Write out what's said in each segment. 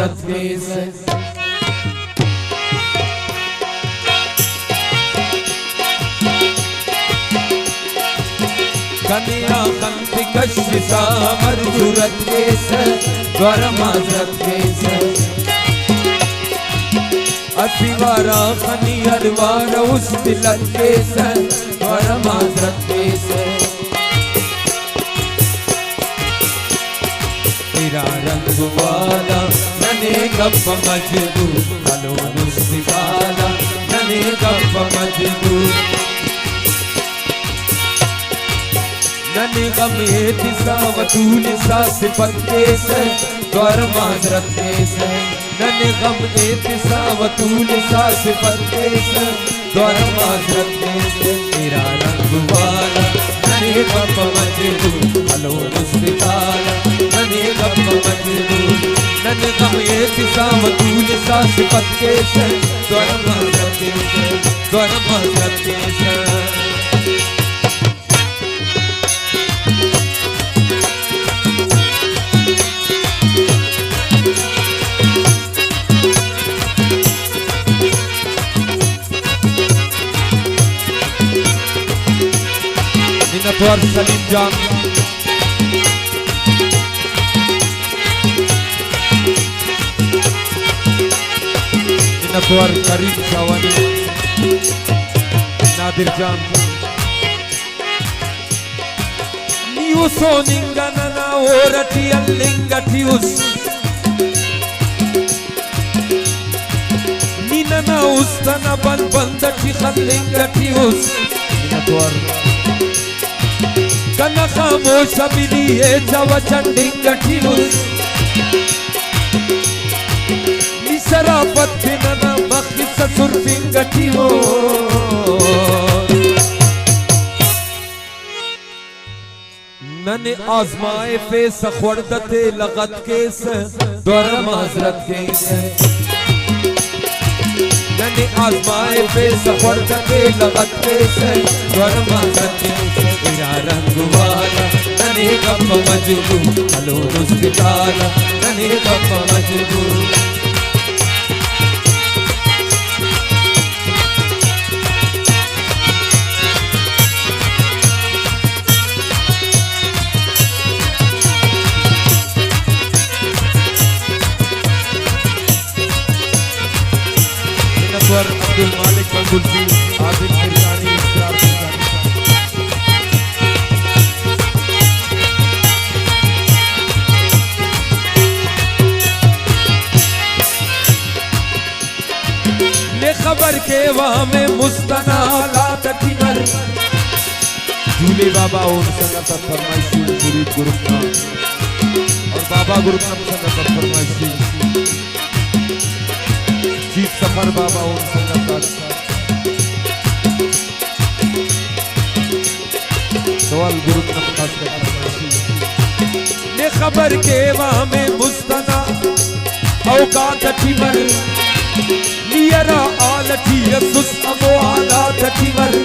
माजरत से कन्या कंत कशिशा मरजुरत से द्वार माजरत से असिवारा खनी अरवार उस तिलक से द्वार माजरत से तेरा रंग वाला नने गप मजदूर कलो नुस्ती वाला नने गप मजदूर नने गम ये दिशा वतूल सा सिफत से द्वार माजरत से नने गम ये दिशा वतूल सा सिफत से द्वार माजरत से तेरा रंग वाला नने गप मजदूर कलो नुस्ती वाला नने गप मजदूर नने गम ये दिशा वतूल सा सिफत से द्वार माजरत से द्वार माजरत से मिन्नतवार सलीम जान मिन्नतवार करीम शावानी नादिर जान नीवु सोनिंगनना ओरटी अल्लिंगटियुस निनना उस्तना बन बंदटी खल्लिंगटियुस मिन्नतवार कना खामोश बिलिये जवा चंडिंगटियुस निसरापत बिनना मखिस सुरफिंगटियो नने आजमाए पे सखवरदते लगत के से द्वार माजरत के से नने आजमाए पे सखवरदते लगत के से द्वार माजरत के से तेरा रंग वाला नने गप मजदूर कलो नुस्ती वाला नने गप मजदूर अब्दुल मालिक मंगुलजी आदिल किरसानी इस्रार ने खबर के वहाँ में मुस्तना लात ठिमर झूले बाबा और संगत फरमाइशी मुरीद गुरुना और बाबा गुरुना संगत फरमाइशी चीफ सफर बाबा उन संगत सवाल गुरु ने खबर के वहाँ में मुस्तना औकात ठिमर लियरा आलठी यसुस अबो आलात ठिमर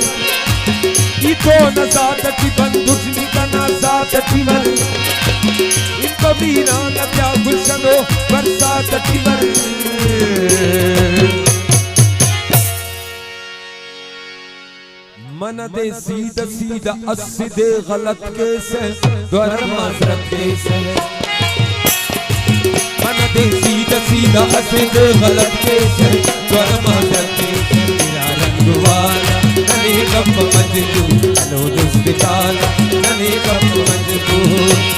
इतो नजात ठिबन दुश्मी का नजात ठिमर इनको बीना नत्या गुलशनो बरसात ठिमर मन दे सीधा सीधा अस्सीदे गलत के से द्वार माजरत के से मन दे सीधा सीधा अस्सीदे गलत के से द्वार माजरत के से तेरा रंग वाला नने गप मजदूर कलो नुस्ती वाला नने गप मजदूर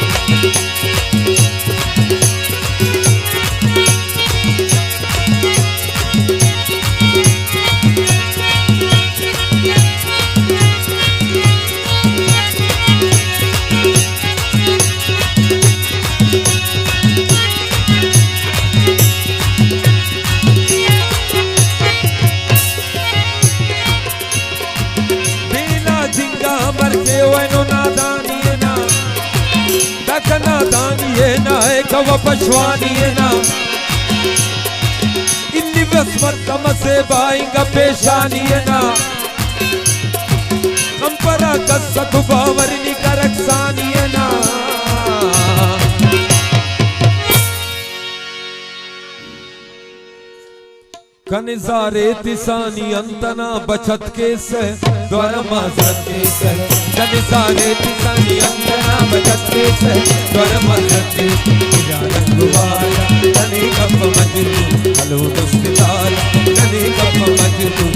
कवा पशवानी ना इन्नी वस्मत कम से बाइंगा पेशानी ना कंपरा कसत बावरनी करक्सानी ना कनिजारे तिसानी अंतना बचत के से द्वार माजरत के से कनिजारे तिसानी अंतना बचत के से द्वार माजरत के से रंगवाला तने कप मजनू हलो दुस्ताला तने कप मजनू